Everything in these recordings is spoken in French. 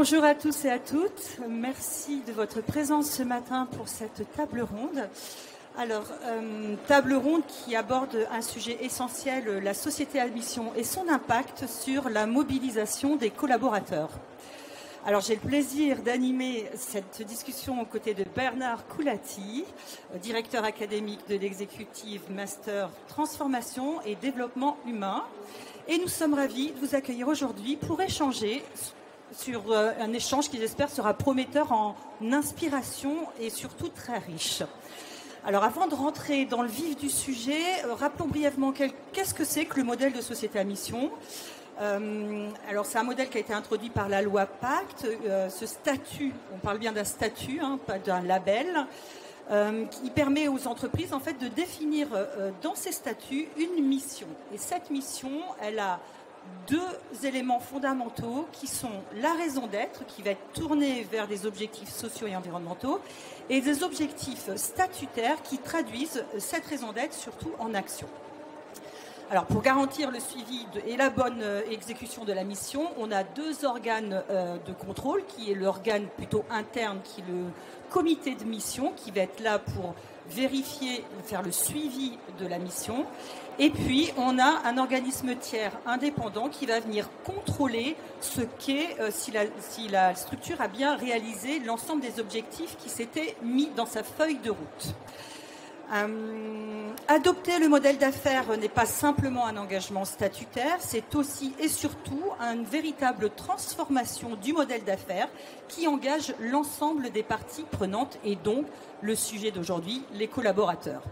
Bonjour à tous et à toutes. Merci de votre présence ce matin pour cette table ronde. Alors, table ronde qui aborde un sujet essentiel, la société à mission et son impact sur la mobilisation des collaborateurs. Alors, j'ai le plaisir d'animer cette discussion aux côtés de Bernard Coulati, directeur académique de l'exécutif Master Transformation et Développement Humain. Et nous sommes ravis de vous accueillir aujourd'hui pour échanger sur un échange qui, j'espère, sera prometteur en inspiration et surtout très riche. Alors, avant de rentrer dans le vif du sujet, rappelons brièvement qu'est-ce que c'est que le modèle de société à mission. Alors, c'est un modèle qui a été introduit par la loi Pacte. Ce statut, on parle bien d'un statut, pas d'un label, qui permet aux entreprises en fait de définir dans ces statuts une mission. Et cette mission, elle a deux éléments fondamentaux qui sont la raison d'être, qui va être tournée vers des objectifs sociaux et environnementaux, et des objectifs statutaires qui traduisent cette raison d'être surtout en action. Alors, pour garantir le suivi et la bonne exécution de la mission, on a deux organes de contrôle, qui est l'organe plutôt interne, qui est le comité de mission, qui va être là pour vérifier, faire le suivi de la mission. Et puis, on a un organisme tiers indépendant qui va venir contrôler ce qu'est, si la structure a bien réalisé l'ensemble des objectifs qui s'étaient mis dans sa feuille de route. Adopter le modèle d'affaires n'est pas simplement un engagement statutaire, c'est aussi et surtout une véritable transformation du modèle d'affaires qui engage l'ensemble des parties prenantes et donc le sujet d'aujourd'hui, les collaborateurs.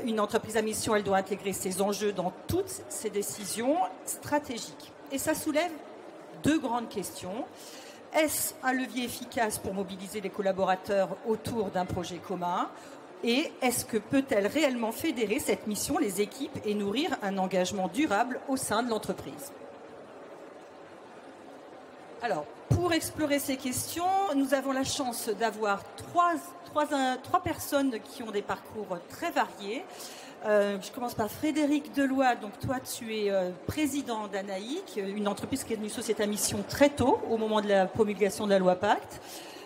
Une entreprise à mission, elle doit intégrer ces enjeux dans toutes ses décisions stratégiques. Et ça soulève deux grandes questions. Est-ce un levier efficace pour mobiliser les collaborateurs autour d'un projet commun ? Et est-ce que peut-elle réellement fédérer cette mission, les équipes, et nourrir un engagement durable au sein de l'entreprise ? Alors, pour explorer ces questions, nous avons la chance d'avoir trois personnes qui ont des parcours très variés. Je commence par Frédéric Deloy. Donc toi, tu es président d'Anaïc, une entreprise qui est devenue société à mission très tôt, au moment de la promulgation de la loi Pacte.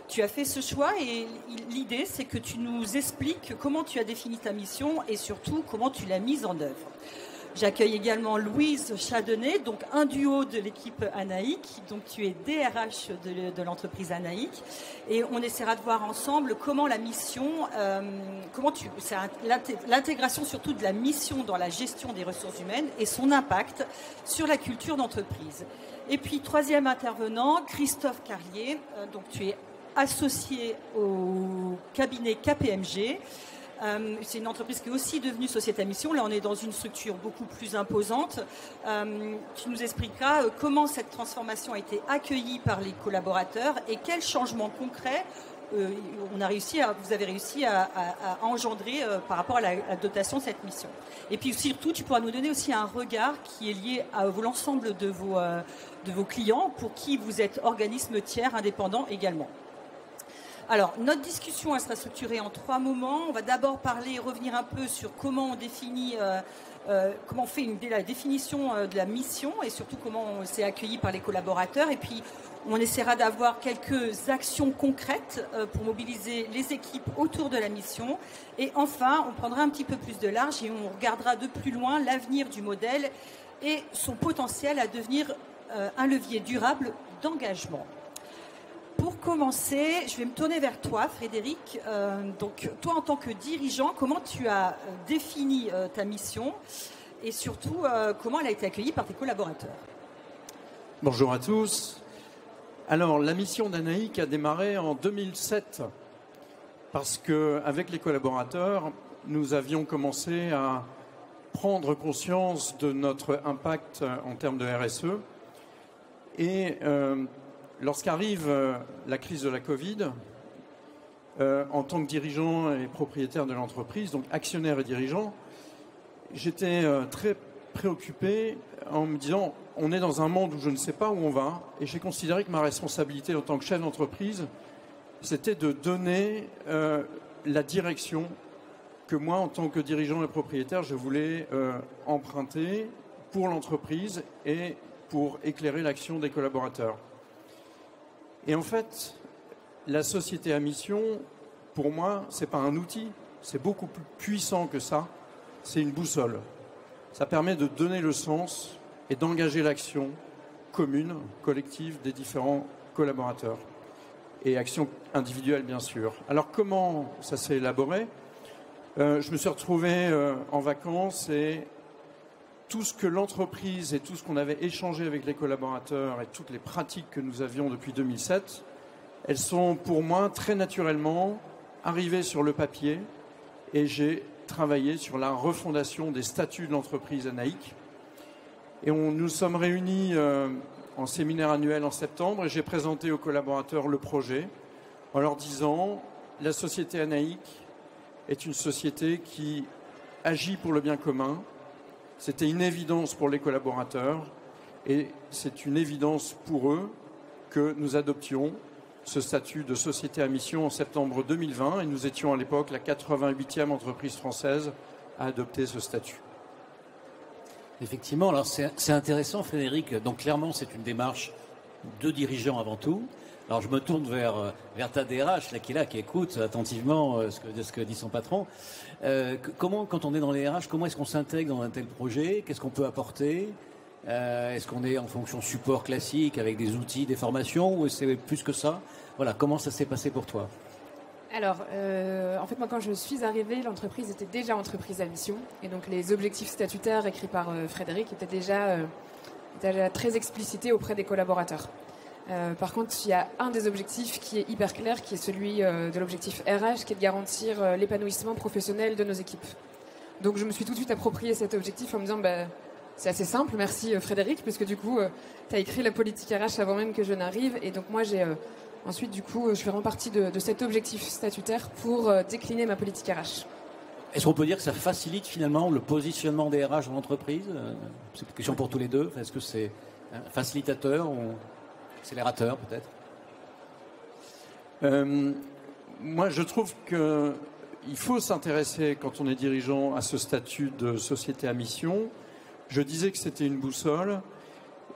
Tu as fait ce choix et l'idée, c'est que tu nous expliques comment tu as défini ta mission et surtout comment tu l'as mise en œuvre. J'accueille également Louise Chardonnay, donc un duo de l'équipe Anaïc. Donc tu es DRH de l'entreprise Anaïc et on essaiera de voir ensemble comment la mission, c'est l'intégration surtout de la mission dans la gestion des ressources humaines et son impact sur la culture d'entreprise. Et puis troisième intervenant, Christophe Carlier, donc tu es associé au cabinet KPMG. C'est une entreprise qui est aussi devenue société à mission. Là, on est dans une structure beaucoup plus imposante. Tu nous expliqueras comment cette transformation a été accueillie par les collaborateurs et quels changements concrets vous avez réussi à engendrer par rapport à la dotation de cette mission. Et puis surtout, tu pourras nous donner aussi un regard qui est lié à l'ensemble de vos clients pour qui vous êtes organisme tiers indépendant également. Alors, notre discussion elle sera structurée en trois moments. On va d'abord revenir un peu sur comment on définit, comment on fait la définition de la mission et surtout comment c'est accueilli par les collaborateurs. Et puis, on essaiera d'avoir quelques actions concrètes pour mobiliser les équipes autour de la mission. Et enfin, on prendra un petit peu plus de large et on regardera de plus loin l'avenir du modèle et son potentiel à devenir un levier durable d'engagement. Pour commencer, je vais me tourner vers toi, Frédéric. Donc, toi, en tant que dirigeant, comment tu as défini ta mission et surtout, comment elle a été accueillie par tes collaborateurs ? Bonjour à tous. Alors, la mission d'Anaïc a démarré en 2007 parce qu'avec les collaborateurs, nous avions commencé à prendre conscience de notre impact en termes de RSE et lorsqu'arrive la crise de la Covid, en tant que dirigeant et propriétaire de l'entreprise, donc actionnaire et dirigeant, j'étais très préoccupé en me disant on est dans un monde où je ne sais pas où on va et j'ai considéré que ma responsabilité en tant que chef d'entreprise, c'était de donner la direction que moi, en tant que dirigeant et propriétaire, je voulais emprunter pour l'entreprise et pour éclairer l'action des collaborateurs. Et en fait, la société à mission, pour moi, ce n'est pas un outil, c'est beaucoup plus puissant que ça, c'est une boussole. Ça permet de donner le sens et d'engager l'action commune, collective des différents collaborateurs. Et action individuelle, bien sûr. Alors, comment ça s'est élaboré ? Je me suis retrouvé en vacances et tout ce que l'entreprise et tout ce qu'on avait échangé avec les collaborateurs et toutes les pratiques que nous avions depuis 2007, elles sont pour moi très naturellement arrivées sur le papier et j'ai travaillé sur la refondation des statuts de l'entreprise Anaïc. Et nous sommes réunis en séminaire annuel en septembre et j'ai présenté aux collaborateurs le projet en leur disant la société Anaïc est une société qui agit pour le bien commun. C'était une évidence pour les collaborateurs et c'est une évidence pour eux que nous adoptions ce statut de société à mission en septembre 2020 et nous étions à l'époque la 88e entreprise française à adopter ce statut. Effectivement, alors c'est intéressant Frédéric, donc clairement c'est une démarche de dirigeants avant tout. Alors je me tourne vers ta DRH là, qui écoute attentivement ce que dit son patron. Comment, quand on est dans les RH, comment est-ce qu'on s'intègre dans un tel projet ? Qu'est-ce qu'on peut apporter ? Est-ce qu'on est en fonction support classique avec des outils, des formations ou c'est plus que ça ? Voilà, comment ça s'est passé pour toi ? Alors, en fait, moi, quand je suis arrivée, l'entreprise était déjà entreprise à mission. Et donc, les objectifs statutaires écrits par Frédéric étaient déjà très explicités auprès des collaborateurs. Par contre, il y a un des objectifs qui est hyper clair, qui est celui de l'objectif RH, qui est de garantir l'épanouissement professionnel de nos équipes. Donc, je me suis tout de suite approprié cet objectif en me disant, c'est assez simple, merci Frédéric, puisque du coup, tu as écrit la politique RH avant même que je n'arrive. Et donc, moi, ensuite, du coup, je fais vraiment partie de cet objectif statutaire pour décliner ma politique RH. Est-ce qu'on peut dire que ça facilite finalement le positionnement des RH dans l'entreprise ? C'est une question pour tous les deux. Est-ce que c'est un facilitateur ou accélérateur peut-être ? Moi, je trouve qu'il faut s'intéresser, quand on est dirigeant, à ce statut de société à mission. Je disais que c'était une boussole.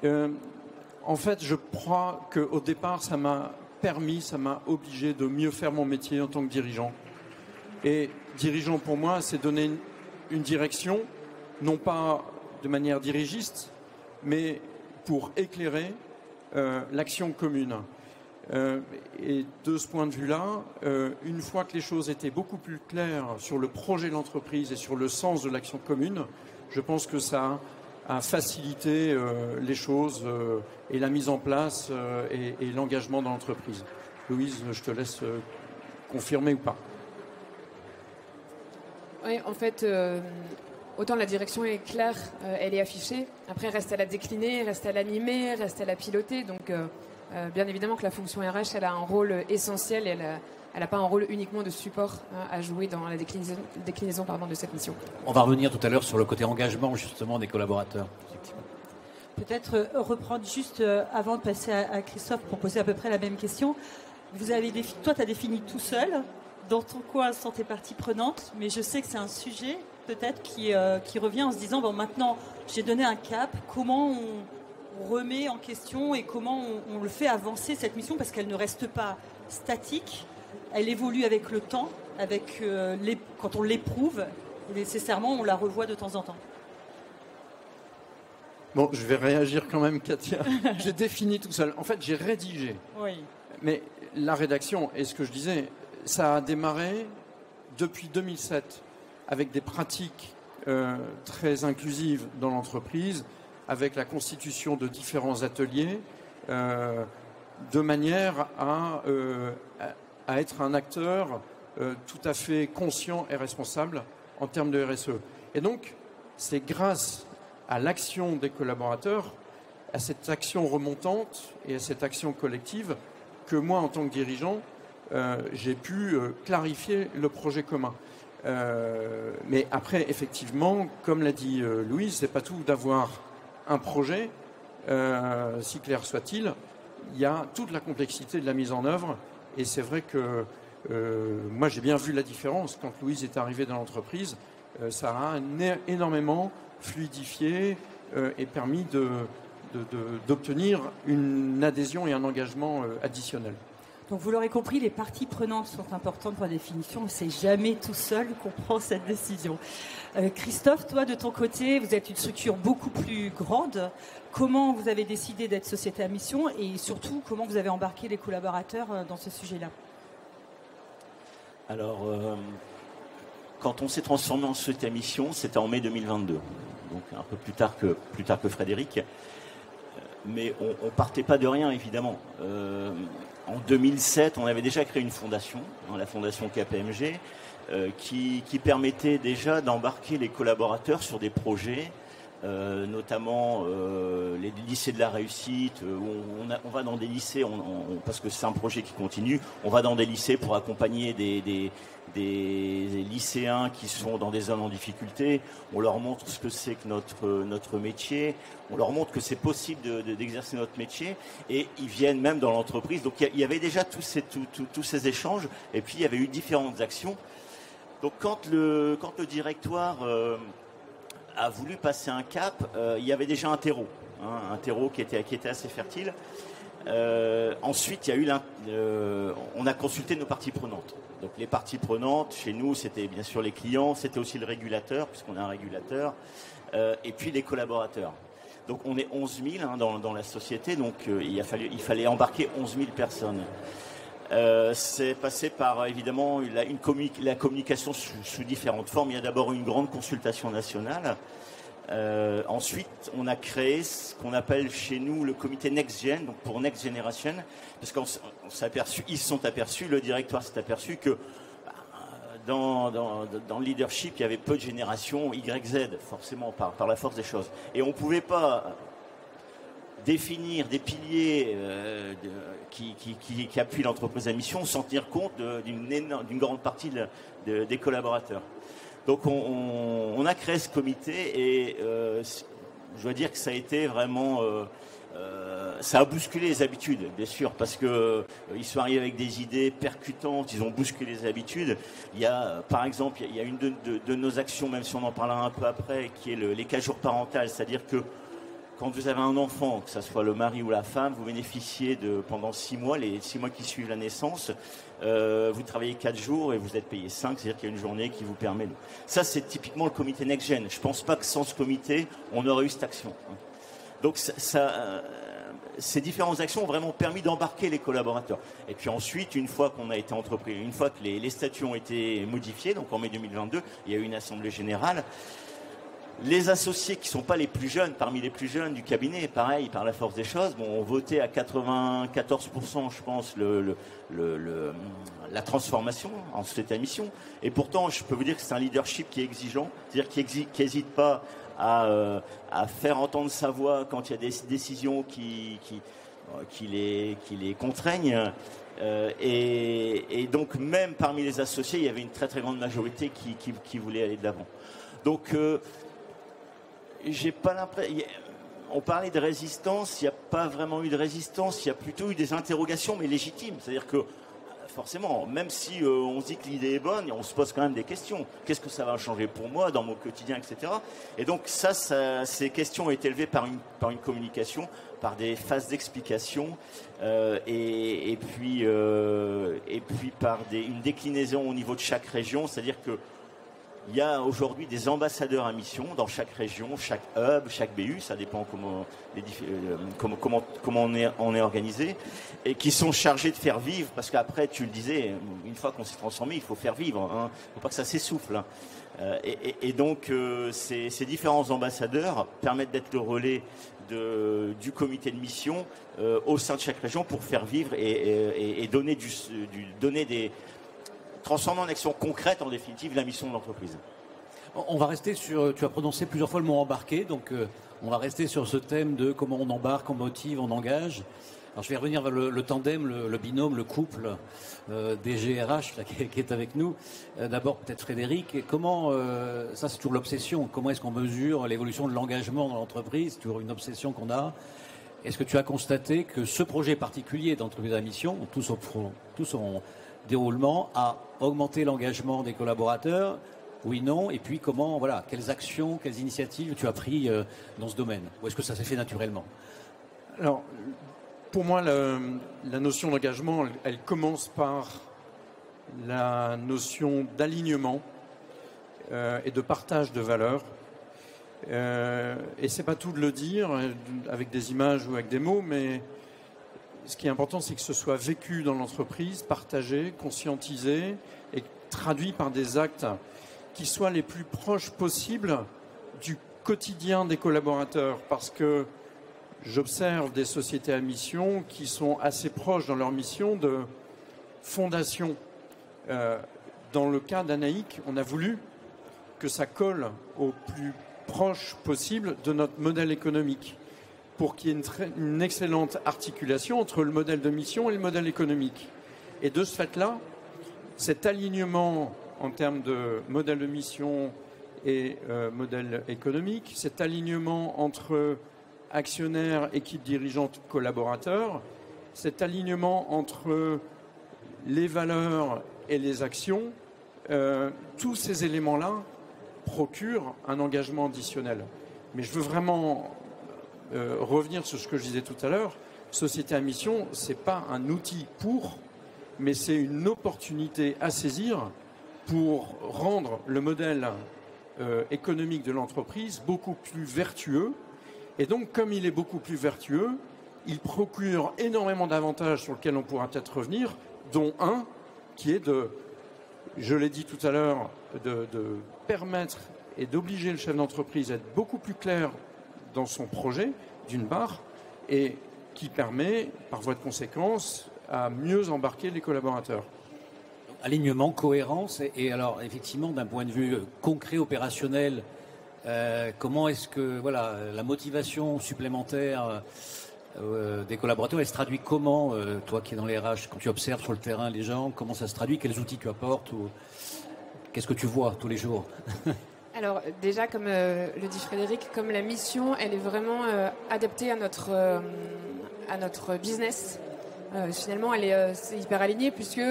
En fait, je crois qu'au départ, ça m'a obligé de mieux faire mon métier en tant que dirigeant. Et dirigeant, pour moi, c'est donner une direction, non pas de manière dirigiste, mais pour éclairer l'action commune. Et de ce point de vue-là, une fois que les choses étaient beaucoup plus claires sur le projet de l'entreprise et sur le sens de l'action commune, je pense que ça a facilité les choses et la mise en place et l'engagement dans l'entreprise. Louise, je te laisse confirmer ou pas. Oui, en fait, autant la direction est claire, elle est affichée. Après, reste à la décliner, reste à l'animer, reste à la piloter. Donc, bien évidemment que la fonction RH, elle a un rôle essentiel et elle n'a pas un rôle uniquement de support à jouer dans la déclinaison de cette mission. On va revenir tout à l'heure sur le côté engagement justement des collaborateurs. Peut-être reprendre juste avant de passer à Christophe pour poser à peu près la même question. Toi, tu as défini tout seul dans ton coin sans tes parties prenantes, mais je sais que c'est un sujet peut-être qui revient en se disant maintenant j'ai donné un cap, comment on remet en question et comment on le fait avancer cette mission parce qu'elle ne reste pas statique, elle évolue avec le temps, quand on l'éprouve, nécessairement on la revoit de temps en temps. Bon, je vais réagir quand même, Katia. J'ai défini tout seul. En fait, j'ai rédigé. Oui. Mais la rédaction, et ce que je disais, ça a démarré depuis 2007 avec des pratiques très inclusives dans l'entreprise, avec la constitution de différents ateliers, de manière à être un acteur tout à fait conscient et responsable en termes de RSE. Et donc, c'est grâce à l'action des collaborateurs, à cette action remontante et à cette action collective que moi, en tant que dirigeant, j'ai pu clarifier le projet commun. Mais après, effectivement, comme l'a dit Louise, c'est pas tout d'avoir un projet, si clair soit-il. Il y a toute la complexité de la mise en œuvre. Et c'est vrai que moi, j'ai bien vu la différence. Quand Louise est arrivée dans l'entreprise, ça a énormément fluidifié et permis d'obtenir une adhésion et un engagement additionnel. Donc vous l'aurez compris, les parties prenantes sont importantes pour la définition. C'est jamais tout seul qu'on prend cette décision. Christophe, toi de ton côté, vous êtes une structure beaucoup plus grande. Comment vous avez décidé d'être société à mission et surtout comment vous avez embarqué les collaborateurs dans ce sujet-là? Alors, quand on s'est transformé en société à mission, c'était en mai 2022, donc un peu plus tard que Frédéric. Mais on partait pas de rien, évidemment. En 2007, on avait déjà créé une fondation, la fondation KPMG, qui permettait déjà d'embarquer les collaborateurs sur des projets, notamment les lycées de la réussite. Où on va dans des lycées, parce que c'est un projet qui continue, on va dans des lycées pour accompagner des lycéens qui sont dans des zones en difficulté. On leur montre ce que c'est que notre métier. On leur montre que c'est possible d'exercer notre métier. Et ils viennent même dans l'entreprise. Donc il y avait déjà tous ces échanges. Et puis il y avait eu différentes actions. Donc quand le directoire a voulu passer un cap, il y avait déjà un terreau. Un terreau qui était assez fertile. Ensuite, il y a eu on a consulté nos parties prenantes. Donc les parties prenantes, chez nous, c'était bien sûr les clients, c'était aussi le régulateur, puisqu'on a un régulateur, et puis les collaborateurs. Donc on est 11 000 dans la société, donc il fallait embarquer 11 000 personnes. C'est passé par évidemment la communication sous différentes formes. Il y a d'abord une grande consultation nationale. Ensuite, on a créé ce qu'on appelle chez nous le comité Next Gen, donc pour Next Generation, parce ils se sont aperçus, le directoire s'est aperçu que dans le leadership, il y avait peu de générations YZ, forcément, par la force des choses. Et on ne pouvait pas définir des piliers qui appuient l'entreprise à mission sans tenir compte d'une grande partie des collaborateurs. Donc on a créé ce comité et je dois dire que ça a été vraiment... ça a bousculé les habitudes, bien sûr, parce que ils sont arrivés avec des idées percutantes, ils ont bousculé les habitudes. Il y a, par exemple, il y a une de nos actions, même si on en parlera un peu après, qui est les 4 jours parentales, c'est-à-dire que quand vous avez un enfant, que ce soit le mari ou la femme, vous bénéficiez pendant 6 mois, les 6 mois qui suivent la naissance, vous travaillez 4 jours et vous êtes payé 5, c'est-à-dire qu'il y a une journée qui vous permet. Ça, c'est typiquement le comité Next Gen. Je ne pense pas que sans ce comité, on aurait eu cette action. Donc, ces différentes actions ont vraiment permis d'embarquer les collaborateurs. Et puis ensuite, une fois qu'on a été entrepris, une fois que les statuts ont été modifiés, donc en mai 2022, il y a eu une assemblée générale. Les associés qui ne sont pas les plus jeunes, parmi les plus jeunes du cabinet, pareil, par la force des choses, ont voté à 94%, je pense, la transformation en société à mission. Et pourtant, je peux vous dire que c'est un leadership qui est exigeant, c'est-à-dire qui n'hésite pas à faire entendre sa voix quand il y a des décisions qui les contraignent. Et donc, même parmi les associés, il y avait une très très grande majorité qui voulait aller de l'avant. Donc, j'ai pas l'impression. On parlait de résistance, il n'y a pas vraiment eu de résistance, il y a plutôt eu des interrogations, mais légitimes. C'est-à-dire que, forcément, même si on se dit que l'idée est bonne, on se pose quand même des questions. Qu'est-ce que ça va changer pour moi, dans mon quotidien, etc. Et donc, ces questions ont été élevées par une communication, par des phases d'explication, et puis par une déclinaison au niveau de chaque région. C'est-à-dire que il y a aujourd'hui des ambassadeurs à mission dans chaque région, chaque hub, chaque BU, ça dépend comment on est organisé, et qui sont chargés de faire vivre, parce qu'après, tu le disais, une fois qu'on s'est transformé, il faut faire vivre, il ne faut pas que ça s'essouffle. Et donc, ces différents ambassadeurs permettent d'être le relais du comité de mission au sein de chaque région pour faire vivre et donner transformer en action concrète, en définitive, la mission de l'entreprise. On va rester sur... Tu as prononcé plusieurs fois le mot embarquer, donc on va rester sur ce thème de comment on embarque, on motive, on engage. Alors je vais revenir vers le tandem, le binôme, le couple DGRH là, qui est avec nous. D'abord peut-être Frédéric. Et comment, ça c'est toujours l'obsession, comment est-ce qu'on mesure l'évolution de l'engagement dans l'entreprise? C'est toujours une obsession qu'on a. Est-ce que tu as constaté que ce projet particulier d'entreprise à mission, tout son déroulement, a augmenté l'engagement des collaborateurs Oui, non. Et puis comment, voilà, quelles actions, quelles initiatives tu as pris dans ce domaine? Ou est-ce que ça s'est fait naturellement? Alors, pour moi, la notion d'engagement, elle commence par la notion d'alignement et de partage de valeurs. Et c'est pas tout de le dire avec des images ou avec des mots, mais ce qui est important, c'est que ce soit vécu dans l'entreprise, partagé, conscientisé et traduit par des actes qui soient les plus proches possibles du quotidien des collaborateurs. Parce que j'observe des sociétés à mission qui sont assez proches dans leur mission de fondation. Dans le cas d'Anaïk, on a voulu que ça colle au plus proche possible de notre modèle économique pour qu'il y ait une excellente articulation entre le modèle de mission et le modèle économique. Et de ce fait-là, cet alignement en termes de modèle de mission et modèle économique, cet alignement entre actionnaires, équipe dirigeante, collaborateurs, cet alignement entre les valeurs et les actions, tous ces éléments-là procurent un engagement additionnel. Mais je veux vraiment revenir sur ce que je disais tout à l'heure. Société à mission, c'est pas un outil mais c'est une opportunité à saisir pour rendre le modèle économique de l'entreprise beaucoup plus vertueux. Et donc, comme il est beaucoup plus vertueux, il procure énormément d'avantages sur lesquels on pourra peut-être revenir, dont un qui est je l'ai dit tout à l'heure, de permettre et d'obliger le chef d'entreprise à être beaucoup plus clair dans son projet, d'une part, et qui permet, par voie de conséquence, à mieux embarquer les collaborateurs. Alignement, cohérence, et alors effectivement, d'un point de vue concret, opérationnel, comment est-ce que voilà, la motivation supplémentaire des collaborateurs, elle se traduit comment, toi qui es dans les RH, quand tu observes sur le terrain les gens, comment ça se traduit, quels outils tu apportes, ou qu'est-ce que tu vois tous les jours? Alors déjà, comme le dit Frédéric, comme la mission, elle est vraiment adaptée à notre business. Finalement, c'est hyper aligné puisque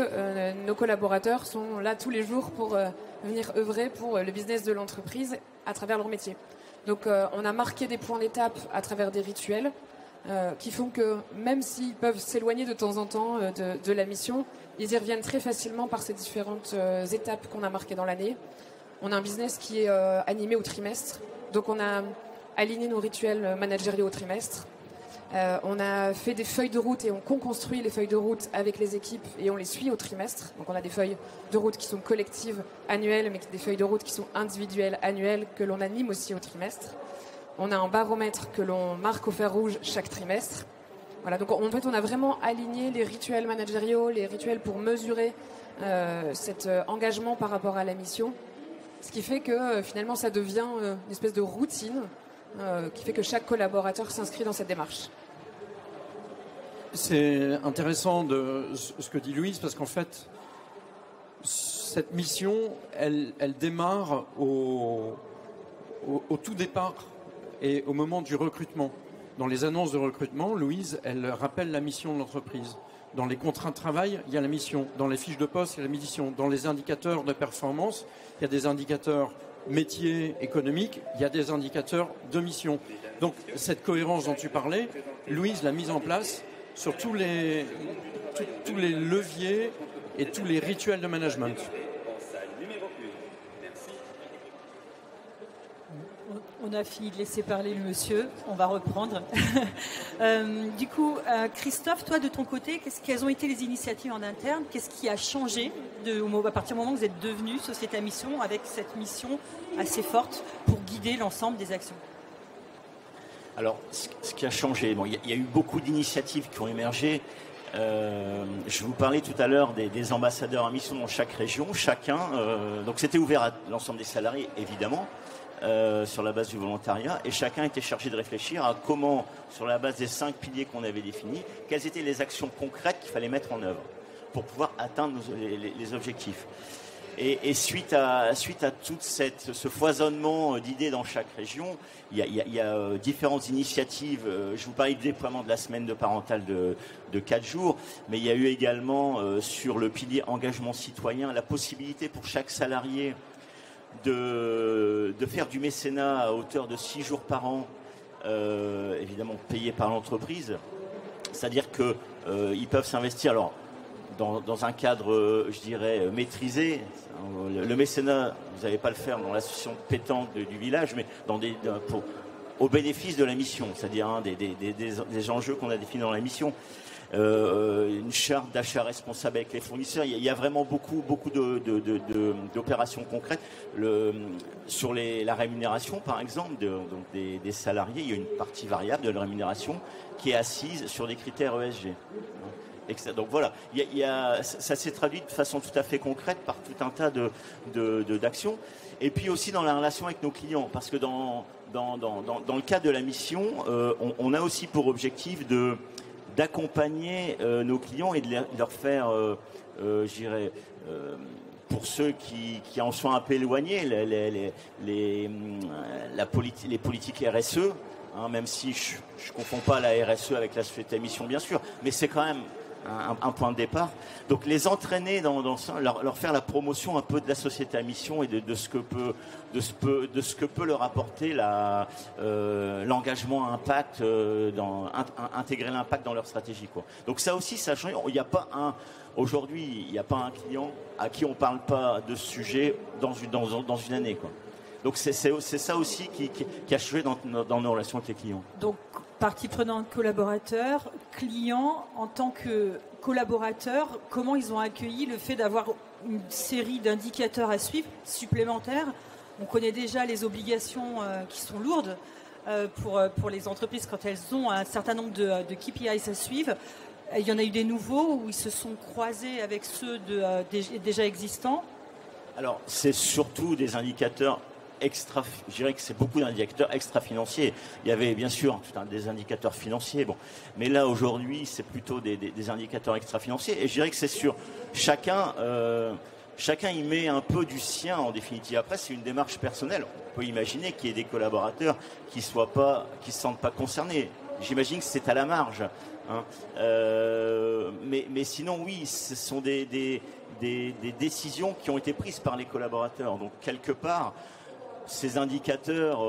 nos collaborateurs sont là tous les jours pour venir œuvrer pour le business de l'entreprise à travers leur métier. Donc on a marqué des points d'étape à travers des rituels qui font que même s'ils peuvent s'éloigner de temps en temps de la mission, ils y reviennent très facilement par ces différentes étapes qu'on a marquées dans l'année. On a un business qui est animé au trimestre, donc on a aligné nos rituels managériaux au trimestre. On a fait des feuilles de route et on construit les feuilles de route avec les équipes et on les suit au trimestre. Donc on a des feuilles de route qui sont collectives annuelles, mais des feuilles de route qui sont individuelles annuelles que l'on anime aussi au trimestre. On a un baromètre que l'on marque au fer rouge chaque trimestre. Voilà, donc en fait on a vraiment aligné les rituels managériaux, les rituels pour mesurer cet engagement par rapport à la mission. Ce qui fait que finalement ça devient une espèce de routine qui fait que chaque collaborateur s'inscrit dans cette démarche. C'est intéressant ce que dit Louise, parce qu'en fait, cette mission, elle démarre au tout départ et au moment du recrutement. Dans les annonces de recrutement, Louise, elle rappelle la mission de l'entreprise. Dans les contrats de travail, il y a la mission. Dans les fiches de poste, il y a la mission. Dans les indicateurs de performance, il y a des indicateurs métiers économiques, il y a des indicateurs de mission. Donc cette cohérence dont tu parlais, Louise l'a mise en place sur tous les leviers et tous les rituels de management. On a fini de laisser parler le monsieur, on va reprendre. Du coup, Christophe, toi de ton côté, quelles ont été les initiatives en interne? Qu'est-ce qui a changé à partir du moment où vous êtes devenu Société à mission avec cette mission assez forte pour guider l'ensemble des actions? Alors, ce qui a changé, il y a eu beaucoup d'initiatives qui ont émergé. Je vous parlais tout à l'heure des ambassadeurs à mission dans chaque région, chacun. Donc c'était ouvert à l'ensemble des salariés, évidemment. Sur la base du volontariat, et chacun était chargé de réfléchir à comment, sur la base des 5 piliers qu'on avait définis, quelles étaient les actions concrètes qu'il fallait mettre en œuvre pour pouvoir atteindre les objectifs. Et suite à tout ce foisonnement d'idées dans chaque région, il y a différentes initiatives. Je vous parlais du déploiement de la semaine de parentale de 4 jours, mais il y a eu également sur le pilier engagement citoyen la possibilité pour chaque salarié de faire du mécénat à hauteur de 6 jours par an, évidemment payé par l'entreprise. C'est-à-dire qu'ils peuvent s'investir dans un cadre, je dirais, maîtrisé. Le mécénat, vous n'allez pas le faire dans l'association de pétanque du village, mais au bénéfice de la mission, c'est-à-dire des enjeux qu'on a définis dans la mission. Une charte d'achat responsable avec les fournisseurs. Il y a vraiment beaucoup d'opérations concrètes. Sur la rémunération, par exemple, des salariés, il y a une partie variable de la rémunération qui est assise sur des critères ESG. Donc voilà, ça s'est traduit de façon tout à fait concrète par tout un tas d'actions. Et puis aussi dans la relation avec nos clients, parce que dans le cadre de la mission, on a aussi pour objectif d'accompagner nos clients et de leur faire, je dirais, pour ceux qui en sont un peu éloignés, les politiques RSE, même si je ne confonds pas la RSE avec la société à mission, bien sûr, mais c'est quand même un point de départ. Donc les entraîner dans ça, leur faire la promotion un peu de la société à mission et de ce que peut leur apporter l'engagement à impact, intégrer l'impact dans leur stratégie, quoi. Donc ça aussi, ça change. Aujourd'hui, il n'y a pas un client à qui on ne parle pas de ce sujet dans une année, quoi. Donc c'est ça aussi qui a changé dans nos relations avec les clients. Donc partie prenante, collaborateurs, clients, en tant que collaborateurs, comment ils ont accueilli le fait d'avoir une série d'indicateurs à suivre supplémentaires? On connaît déjà les obligations qui sont lourdes pour les entreprises quand elles ont un certain nombre de KPIs à suivre. Il y en a eu des nouveaux où ils se sont croisés avec ceux déjà existants. Alors c'est surtout des indicateurs je dirais que c'est beaucoup d'indicateurs extra-financiers. Il y avait bien sûr des indicateurs financiers, mais là aujourd'hui c'est plutôt des indicateurs extra-financiers, et je dirais que c'est sur chacun y met un peu du sien en définitive. Après c'est une démarche personnelle. On peut imaginer qu'il y ait des collaborateurs qui se sentent pas concernés. J'imagine que c'est à la marge, hein. Mais sinon oui, ce sont des décisions qui ont été prises par les collaborateurs. Donc quelque part, ces indicateurs,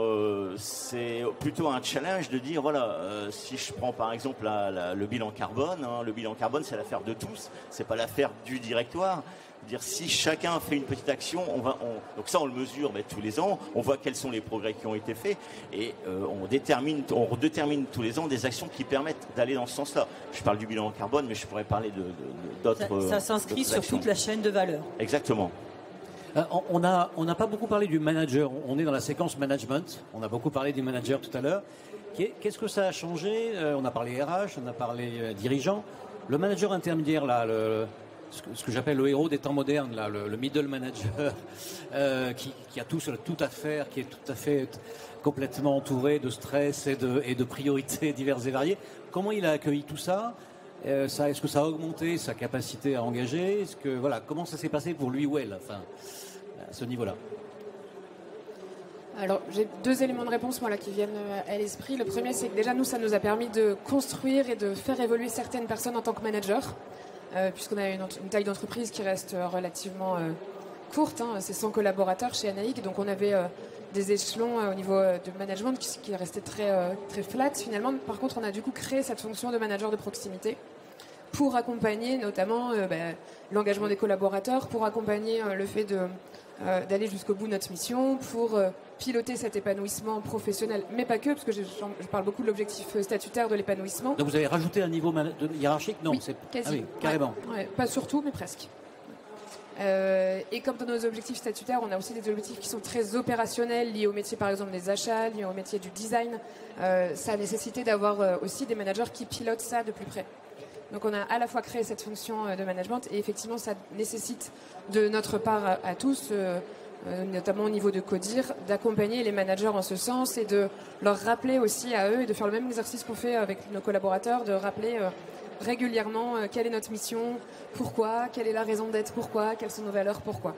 c'est plutôt un challenge de dire, voilà, si je prends par exemple le bilan carbone, le bilan carbone c'est l'affaire de tous, c'est pas l'affaire du directoire. Dire si chacun fait une petite action, donc ça on le mesure tous les ans, on voit quels sont les progrès qui ont été faits et on détermine tous les ans des actions qui permettent d'aller dans ce sens-là. Je parle du bilan carbone, mais je pourrais parler d'autres. Ça s'inscrit sur toute la chaîne de valeur. Exactement. On n'a pas beaucoup parlé du manager. On est dans la séquence management. On a beaucoup parlé du manager tout à l'heure. Qu'est-ce que ça a changé? On a parlé RH, on a parlé dirigeant. Le manager intermédiaire, là, ce que j'appelle le héros des temps modernes, là, le middle manager, qui a tout à faire, qui est tout à fait complètement entouré de stress et de priorités diverses et variées. Comment il a accueilli tout ça? Est-ce que ça a augmenté sa capacité à engager? Comment ça s'est passé pour lui ou elle, à ce niveau-là? Alors, j'ai 2 éléments de réponse qui viennent à l'esprit. Le premier, c'est que déjà, nous, ça nous a permis de construire et de faire évoluer certaines personnes en tant que manager, puisqu'on a une taille d'entreprise qui reste relativement courte, c'est 100 collaborateurs chez Anaïc, donc on avait des échelons au niveau de management qui restaient très, très flat finalement. Par contre, on a du coup créé cette fonction de manager de proximité pour accompagner notamment l'engagement des collaborateurs, pour accompagner le fait d'aller jusqu'au bout de notre mission, pour piloter cet épanouissement professionnel, mais pas que, parce que je parle beaucoup de l'objectif statutaire de l'épanouissement. Donc vous avez rajouté un niveau hiérarchique? Non, oui, quasi. Ah oui, carrément. Ouais, pas surtout, mais presque. Et comme dans nos objectifs statutaires, on a aussi des objectifs qui sont très opérationnels, liés au métier par exemple des achats, liés au métier du design. Ça a nécessité d'avoir aussi des managers qui pilotent ça de plus près. Donc on a à la fois créé cette fonction de management et effectivement ça nécessite de notre part à tous, notamment au niveau de CODIR, d'accompagner les managers en ce sens et de leur rappeler aussi à eux et de faire le même exercice qu'on fait avec nos collaborateurs, de rappeler régulièrement quelle est notre mission, pourquoi, quelle est la raison d'être, pourquoi, quelles sont nos valeurs, pourquoi.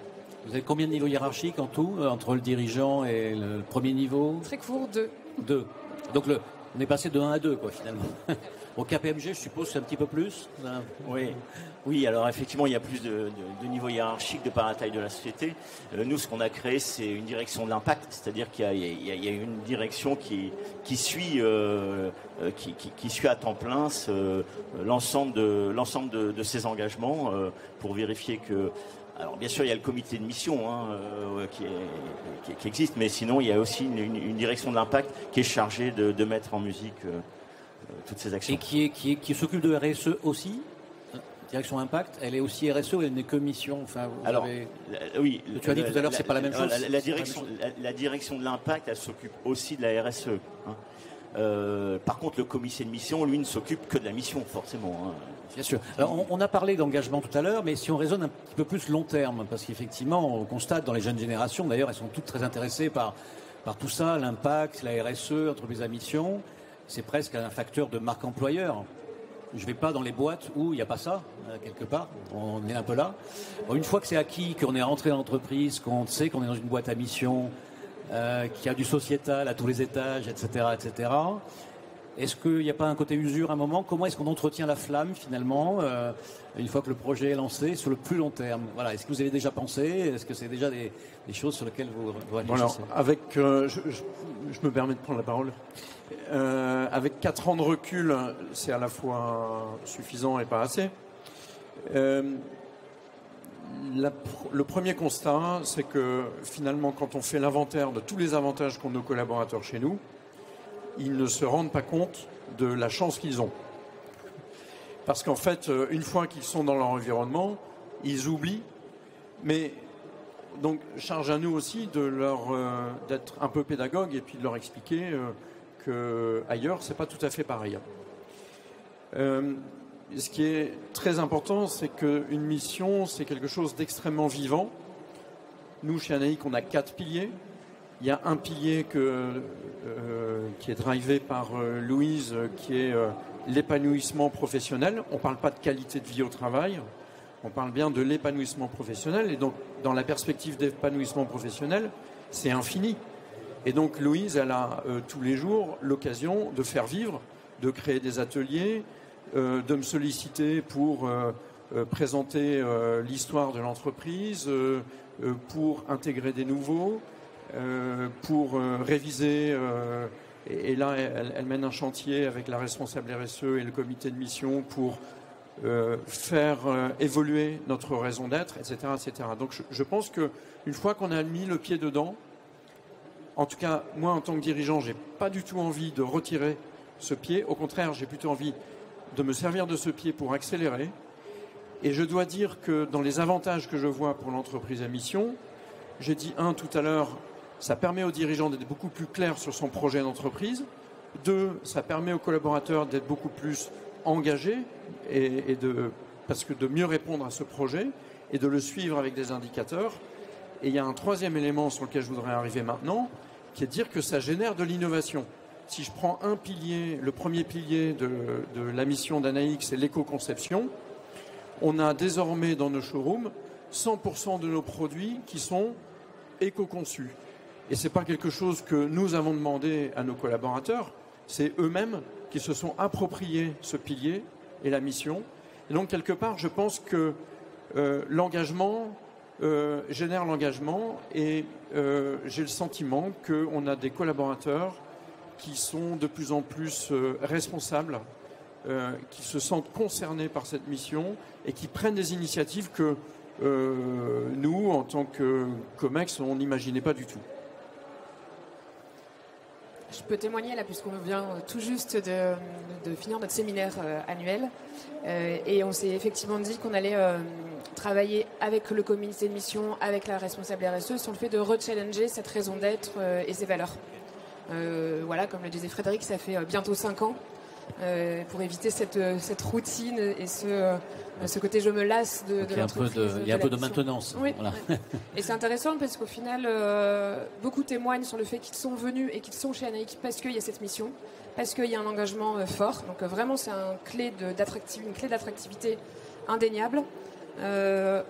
Vous avez combien de niveaux hiérarchiques en tout, entre le dirigeant et le premier niveau? Très court, 2. 2. Donc On est passé de 1 à 2, quoi, finalement. Au KPMG, je suppose, c'est un petit peu plus. Oui, alors effectivement, il y a plus de niveau hiérarchique de par la taille de la société. Nous, ce qu'on a créé, c'est une direction de l'impact, c'est-à-dire qu'il y a une direction qui suit à temps plein l'ensemble de ces engagements pour vérifier que. Alors bien sûr, il y a le comité de mission qui existe, mais sinon, il y a aussi une direction de l'impact qui est chargée de mettre en musique toutes ces actions. Et qui s'occupe de RSE aussi. Direction Impact, elle est aussi RSE ou elle n'est que mission? Enfin, oui. Tu as dit tout à l'heure, c'est pas la même chose. La direction de l'impact, elle s'occupe aussi de la RSE. Par contre, le comité de mission, lui, ne s'occupe que de la mission, forcément. Bien sûr. Alors, on a parlé d'engagement tout à l'heure, mais si on raisonne un petit peu plus long terme, parce qu'effectivement, on constate dans les jeunes générations, d'ailleurs, elles sont toutes très intéressées par tout ça, l'impact, la RSE, entreprise à mission. C'est presque un facteur de marque employeur. Je ne vais pas dans les boîtes où il n'y a pas ça, quelque part. On est un peu là. Bon, une fois que c'est acquis, qu'on est rentré dans l'entreprise, qu'on sait qu'on est dans une boîte à mission, qu'il y a du sociétal à tous les étages, etc., etc., est-ce qu'il n'y a pas un côté usure à un moment? Comment est-ce qu'on entretient la flamme, finalement, une fois que le projet est lancé, sur le plus long terme? Voilà. Est-ce que vous avez déjà pensé? Est-ce que c'est déjà des choses sur lesquelles vous réfléchissez? Alors, je me permets de prendre la parole. Avec 4 ans de recul, c'est à la fois suffisant et pas assez. Le premier constat, c'est que finalement, quand on fait l'inventaire de tous les avantages qu'ont nos collaborateurs chez nous, ils ne se rendent pas compte de la chance qu'ils ont. Parce qu'en fait, une fois qu'ils sont dans leur environnement, ils oublient. Mais donc, charge à nous aussi d'être un peu pédagogue et puis de leur expliquer qu'ailleurs, c'est pas tout à fait pareil. Ce qui est très important, c'est qu'une mission, c'est quelque chose d'extrêmement vivant. Nous, chez Anaïc, on a 4 piliers. Il y a un pilier qui est drivé par Louise, qui est l'épanouissement professionnel. On ne parle pas de qualité de vie au travail, on parle bien de l'épanouissement professionnel. Et donc, dans la perspective d'épanouissement professionnel, c'est infini. Et donc, Louise, elle a tous les jours l'occasion de faire vivre, de créer des ateliers, de me solliciter pour présenter l'histoire de l'entreprise, pour intégrer des nouveaux, pour réviser. Et là, elle mène un chantier avec la responsable RSE et le comité de mission pour faire évoluer notre raison d'être, etc., etc. Donc, je pense qu'une fois qu'on a mis le pied dedans, en tout cas, moi, en tant que dirigeant, j'ai pas du tout envie de retirer ce pied. Au contraire, j'ai plutôt envie de me servir de ce pied pour accélérer. Et je dois dire que dans les avantages que je vois pour l'entreprise à mission, j'ai dit tout à l'heure, ça permet aux dirigeants d'être beaucoup plus clairs sur son projet d'entreprise. 2, ça permet aux collaborateurs d'être beaucoup plus engagés parce que de mieux répondre à ce projet et de le suivre avec des indicateurs. Et il y a un 3e élément sur lequel je voudrais arriver maintenant, qui est de dire que ça génère de l'innovation. Si je prends un pilier, le premier pilier de la mission d'Anaïc, c'est l'éco-conception, on a désormais dans nos showrooms 100% de nos produits qui sont éco-conçus. Et ce n'est pas quelque chose que nous avons demandé à nos collaborateurs, c'est eux-mêmes qui se sont appropriés ce pilier et la mission. Et donc, quelque part, je pense que l'engagement génère l'engagement et j'ai le sentiment qu'on a des collaborateurs qui sont de plus en plus responsables, qui se sentent concernés par cette mission et qui prennent des initiatives que nous, en tant que COMEX, on n'imaginait pas du tout. Je peux témoigner là, puisqu'on vient tout juste de finir notre séminaire annuel. Et on s'est effectivement dit qu'on allait travailler avec le comité de mission, avec la responsable RSE, sur le fait de rechallenger cette raison d'être et ses valeurs. Voilà, comme le disait Frédéric, ça fait bientôt 5 ans. Pour éviter cette routine et ce côté je me lasse de l'entreprise. Il y a un peu de maintenance. Oui. Voilà. Et c'est intéressant parce qu'au final, beaucoup témoignent sur le fait qu'ils sont venus et qu'ils sont chez Anaïc parce qu'il y a cette mission, parce qu'il y a un engagement fort. Donc vraiment, c'est une clé d'attractivité indéniable.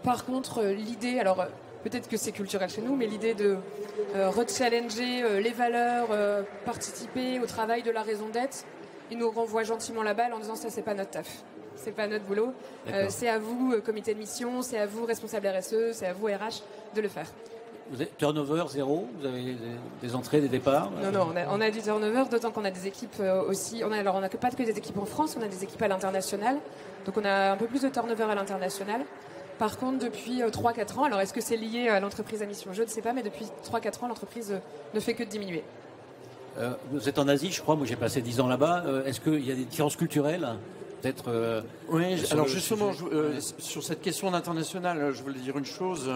Par contre, l'idée, alors peut-être que c'est culturel chez nous, mais l'idée de rechallenger les valeurs, participer au travail de la raison d'être, il nous renvoie gentiment la balle en disant ça, c'est pas notre taf. C'est pas notre boulot. C'est à vous, comité de mission, c'est à vous, responsable RSE, c'est à vous, RH, de le faire. Vous avez turnover zéro? Vous avez des entrées, des départs? Non, on a du turnover, d'autant qu'on a des équipes aussi. On n'a pas que des équipes en France, on a des équipes à l'international. Donc on a un peu plus de turnover à l'international. Par contre, depuis 3-4 ans, alors est-ce que c'est lié à l'entreprise à mission? Je ne sais pas, mais depuis 3-4 ans, l'entreprise ne fait que diminuer. Vous êtes en Asie, je crois. Moi, j'ai passé 10 ans là-bas. Est-ce qu'il y a des différences culturelles? Peut-être. Oui, alors justement, sur cette question d'international, je voulais dire une chose.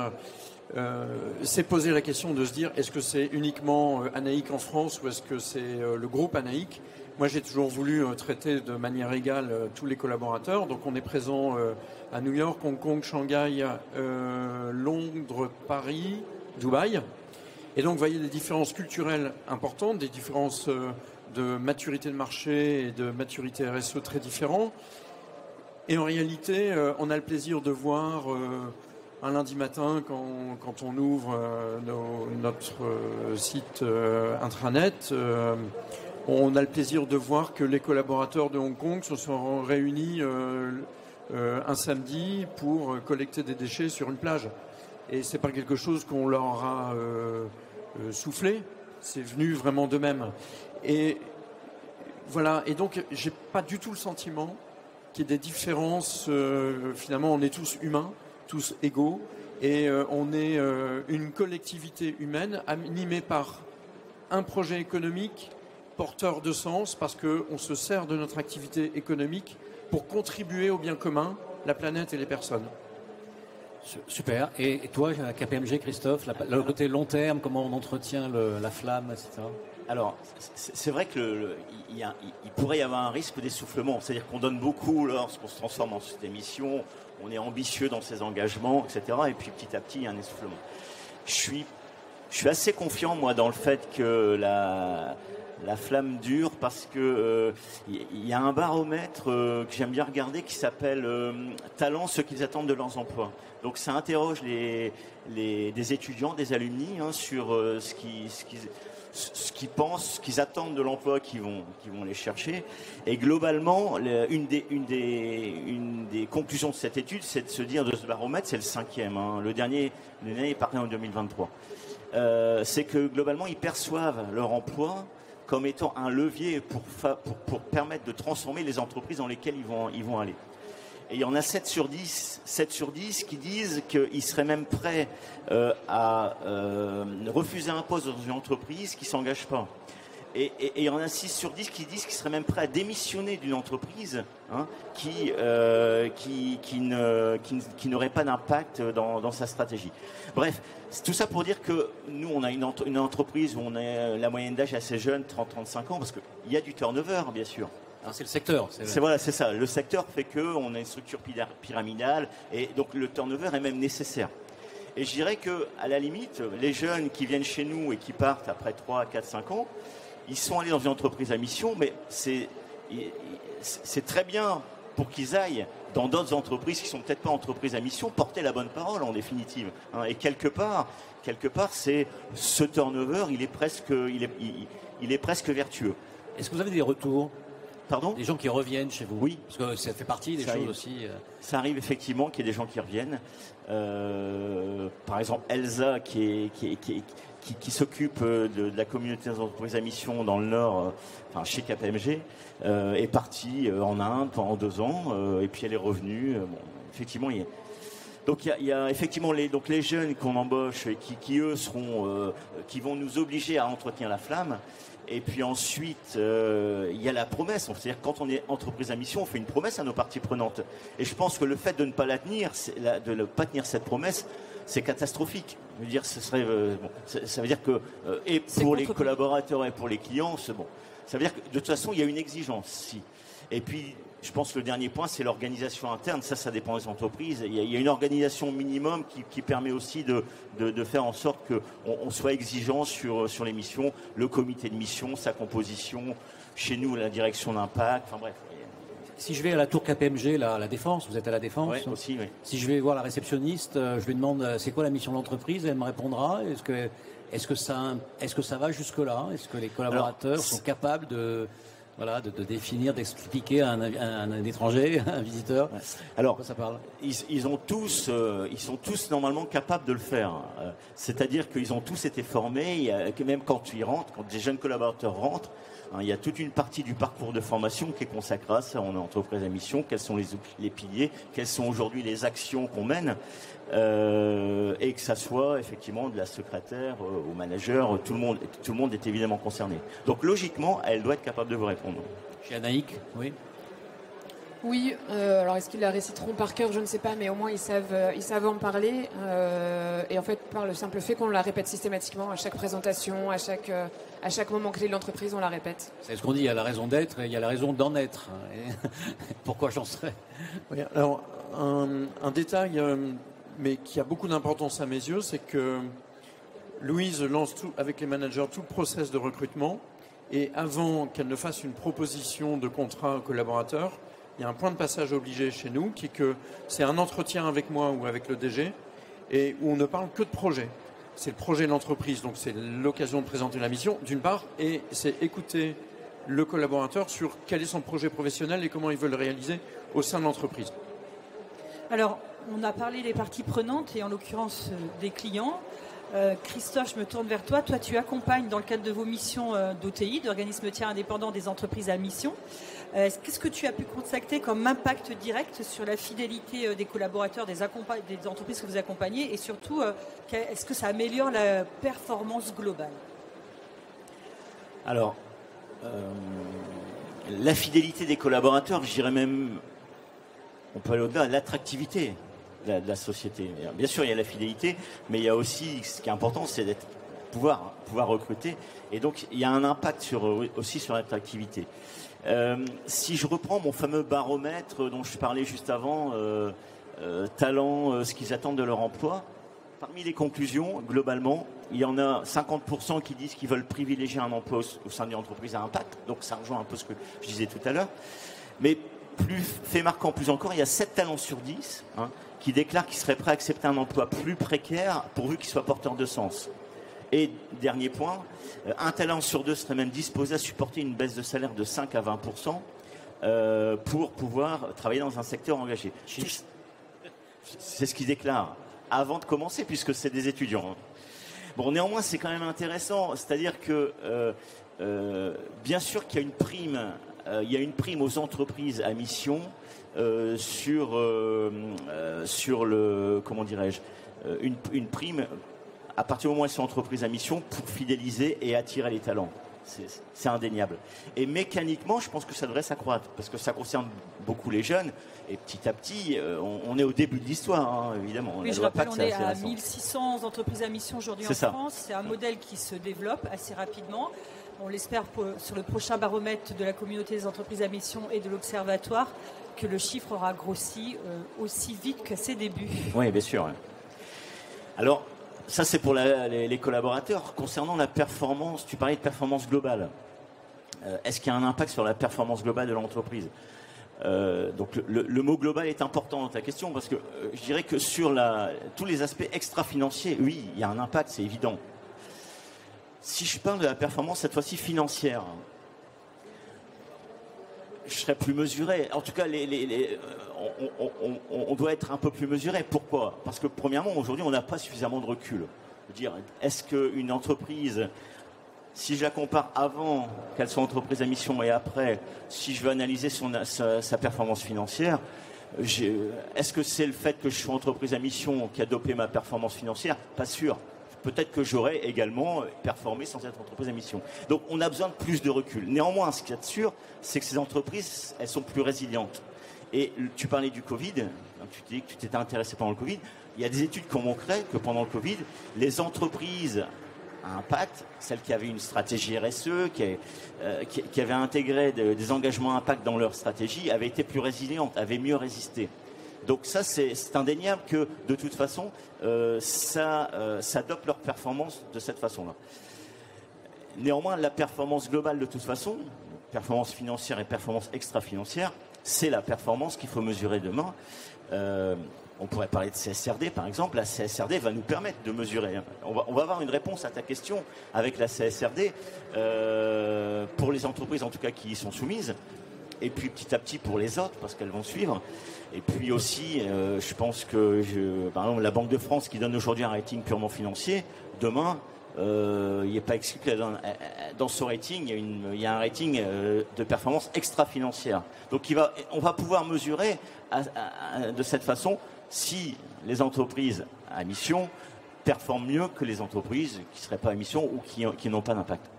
C'est poser la question de se dire est-ce que c'est uniquement Anaïc en France ou est-ce que c'est le groupe Anaïc? Moi, j'ai toujours voulu traiter de manière égale tous les collaborateurs. Donc, on est présent à New York, Hong Kong, Shanghai, Londres, Paris, Dubaï. Et donc, vous voyez des différences culturelles importantes, des différences de maturité de marché et de maturité RSE très différents. Et en réalité, on a le plaisir de voir un lundi matin, quand on ouvre notre site intranet, on a le plaisir de voir que les collaborateurs de Hong Kong se sont réunis un samedi pour collecter des déchets sur une plage. Et c'est pas quelque chose qu'on leur a soufflé, c'est venu vraiment d'eux-mêmes. Et voilà, et donc j'ai pas du tout le sentiment qu'il y ait des différences. Finalement, on est tous humains, tous égaux, et on est une collectivité humaine animée par un projet économique porteur de sens, parce qu'on se sert de notre activité économique pour contribuer au bien commun, la planète et les personnes. Super. Et toi, KPMG, Christophe, le côté long terme, comment on entretient la flamme, etc. Alors, c'est vrai qu'il pourrait y avoir un risque d'essoufflement. C'est-à-dire qu'on donne beaucoup lorsqu'on se transforme en cette émission, on est ambitieux dans ses engagements, etc. Et puis petit à petit, il y a un essoufflement. Je suis assez confiant, moi, dans le fait que la flamme dure, parce que y a un baromètre que j'aime bien regarder qui s'appelle Talent, ce qu'ils attendent de leurs emplois. Donc ça interroge des étudiants, des alumni sur ce qu'ils pensent, ce qu'ils attendent de l'emploi qu'ils vont aller chercher. Et globalement, une des conclusions de cette étude, c'est de se dire, de ce baromètre, c'est le 5e. Le dernier est parti en 2023. C'est que globalement, ils perçoivent leur emploi comme étant un levier pour permettre de transformer les entreprises dans lesquelles ils vont aller. Et il y en a 7 sur 10 qui disent qu'ils seraient même prêts à refuser un poste dans une entreprise qui ne s'engage pas. Et il y en a 6 sur 10 qui disent qu'ils seraient même prêts à démissionner d'une entreprise qui n'aurait pas d'impact dans sa stratégie. Bref, tout ça pour dire que nous, on a une entreprise où on est la moyenne d'âge assez jeune, 30-35 ans, parce qu'il y a du turnover, bien sûr. C'est le secteur. C'est ça. Le secteur fait qu'on a une structure pyramidale, et donc le turnover est même nécessaire. Et je dirais que, à la limite, les jeunes qui viennent chez nous et qui partent après 3, 4, 5 ans, ils sont allés dans une entreprise à mission, mais c'est très bien pour qu'ils aillent dans d'autres entreprises qui sont peut-être pas entreprises à mission, porter la bonne parole en définitive. Et quelque part, c'est ce turnover, il est presque vertueux. Est-ce que vous avez des retours? Pardon? Des gens qui reviennent chez vous? Oui. Parce que ça fait partie des choses aussi. Ça arrive effectivement qu'il y ait des gens qui reviennent. Par exemple, Elsa, qui s'occupe de la communauté des entreprises à mission dans le Nord, chez KPMG, est partie en Inde pendant 2 ans, et puis elle est revenue. Effectivement, donc il y a effectivement les jeunes qu'on embauche et qui eux qui vont nous obliger à entretenir la flamme. Et puis ensuite, il y a la promesse. C'est-à-dire, quand on est entreprise à mission, on fait une promesse à nos parties prenantes. Et je pense que le fait de ne pas la tenir, de ne pas tenir cette promesse, c'est catastrophique. Je veux dire, ça veut dire que, et pour les collaborateurs et pour les clients, ça veut dire que de toute façon, il y a une exigence. Si. Et puis, je pense que le dernier point, c'est l'organisation interne. Ça dépend des entreprises. Il y a une organisation minimum qui permet aussi de faire en sorte qu'on soit exigeant sur les missions, le comité de mission, sa composition, chez nous, la direction d'impact, enfin bref. Si je vais à la tour KPMG, là, à la Défense, vous êtes à la Défense aussi, oui. Si je vais voir la réceptionniste, je lui demande c'est quoi la mission de l'entreprise, elle me répondra. Est-ce que ça va jusque-là? Est-ce que les collaborateurs sont capables de définir, d'expliquer à un étranger, à un visiteur? Ouais. Alors, de quoi ça parle? ils sont tous normalement capables de le faire. C'est-à-dire qu'ils ont tous été formés. Même quand des jeunes collaborateurs rentrent, il y a toute une partie du parcours de formation qui est consacrée à ça. On est entreprise à mission. Quels sont les piliers? Quelles sont aujourd'hui les actions qu'on mène? Et que ça soit effectivement de la secrétaire au manager, tout le monde est évidemment concerné. Donc logiquement, elle doit être capable de vous répondre. Chez Anaïk, oui. Oui, alors est-ce qu'ils la réciteront par cœur, je ne sais pas, mais au moins ils savent en parler. Et en fait, par le simple fait qu'on la répète systématiquement à chaque présentation, à chaque moment clé de l'entreprise, on la répète. C'est ce qu'on dit, il y a la raison d'être et il y a la raison d'en être. Et pourquoi j'en serais? Oui, alors, un détail, mais qui a beaucoup d'importance à mes yeux, c'est que Louise lance avec les managers tout le process de recrutement. Et avant qu'elle ne fasse une proposition de contrat aux collaborateurs, il y a un point de passage obligé chez nous qui est que c'est un entretien avec moi ou avec le DG et où on ne parle que de projet. C'est le projet de l'entreprise, donc c'est l'occasion de présenter la mission d'une part et c'est écouter le collaborateur sur quel est son projet professionnel et comment il veut le réaliser au sein de l'entreprise. Alors, on a parlé des parties prenantes et en l'occurrence des clients. Christophe, je me tourne vers toi. Toi, tu accompagnes dans le cadre de vos missions d'OTI, d'organisme tiers indépendant des entreprises à mission. Qu'est-ce que tu as pu constater comme impact direct sur la fidélité des collaborateurs, des entreprises que vous accompagnez et surtout, est-ce que ça améliore la performance globale? Alors, la fidélité des collaborateurs, je dirais même, on peut aller au-delà, l'attractivité de la société. Bien sûr, il y a la fidélité, mais il y a aussi, ce qui est important, c'est pouvoir recruter. Et donc, il y a un impact aussi sur l'attractivité. Si je reprends mon fameux baromètre dont je parlais juste avant, talent, ce qu'ils attendent de leur emploi, parmi les conclusions, globalement, il y en a 50% qui disent qu'ils veulent privilégier un emploi au sein d'une entreprise à impact. Donc, ça rejoint un peu ce que je disais tout à l'heure. Mais fait marquant plus encore, il y a 7 talents sur 10 qui déclarent qu'ils seraient prêts à accepter un emploi plus précaire pourvu qu'il soit porteur de sens. Et dernier point, un talent sur 2 serait même disposé à supporter une baisse de salaire de 5 à 20% pour pouvoir travailler dans un secteur engagé. C'est ce qu'ils déclarent avant de commencer, puisque c'est des étudiants. Bon, néanmoins, c'est quand même intéressant. C'est-à-dire que, bien sûr qu'il y a une prime. Il y a une prime aux entreprises à mission sur le, comment dirais-je, une prime à partir du moment où elles sont entreprises à mission pour fidéliser et attirer les talents. C'est indéniable. Et mécaniquement, je pense que ça devrait s'accroître parce que ça concerne beaucoup les jeunes. Et petit à petit, on est au début de l'histoire, évidemment. Oui, je rappelle, on est à 1600 entreprises à mission aujourd'hui en France. C'est un modèle qui se développe assez rapidement. On l'espère sur le prochain baromètre de la communauté des entreprises à mission et de l'Observatoire que le chiffre aura grossi aussi vite qu'à ses débuts. Oui, bien sûr. Alors, ça c'est pour les collaborateurs. Concernant la performance, tu parlais de performance globale. Est-ce qu'il y a un impact sur la performance globale de l'entreprise? Donc le mot global est important dans ta question parce que je dirais que sur tous les aspects extra-financiers, oui, il y a un impact, c'est évident. Si je parle de la performance, cette fois-ci financière, je serais plus mesuré. En tout cas, on doit être un peu plus mesuré. Pourquoi? Parce que premièrement, aujourd'hui, on n'a pas suffisamment de recul. Je veux dire, est-ce qu'une entreprise, si je la compare avant qu'elle soit entreprise à mission et après, si je veux analyser sa performance financière, est-ce que c'est le fait que je sois entreprise à mission qui a dopé ma performance financière? Pas sûr. Peut-être que j'aurais également performé sans être entreprise à mission. Donc on a besoin de plus de recul. Néanmoins, ce qu'il y a de sûr, c'est que ces entreprises, elles sont plus résilientes. Et tu parlais du Covid, tu dis que tu t'étais intéressé pendant le Covid. Il y a des études qui ont montré que pendant le Covid, les entreprises à impact, celles qui avaient une stratégie RSE, qui avaient intégré des engagements à impact dans leur stratégie, avaient été plus résilientes, avaient mieux résisté. Donc ça, c'est indéniable que, de toute façon, ça dope leur performance de cette façon-là. Néanmoins, la performance globale, de toute façon, performance financière et performance extra-financière, c'est la performance qu'il faut mesurer demain. On pourrait parler de CSRD, par exemple. La CSRD va nous permettre de mesurer. On va avoir une réponse à ta question avec la CSRD, pour les entreprises, en tout cas, qui y sont soumises. Et puis, petit à petit, pour les autres, parce qu'elles vont suivre. Et puis aussi, je pense que, par exemple, la Banque de France, qui donne aujourd'hui un rating purement financier, demain, il n'est pas exclu que dans ce rating, il y a un rating de performance extra-financière. Donc, on va pouvoir mesurer de cette façon si les entreprises à mission performent mieux que les entreprises qui ne seraient pas à mission ou qui n'ont pas d'impact.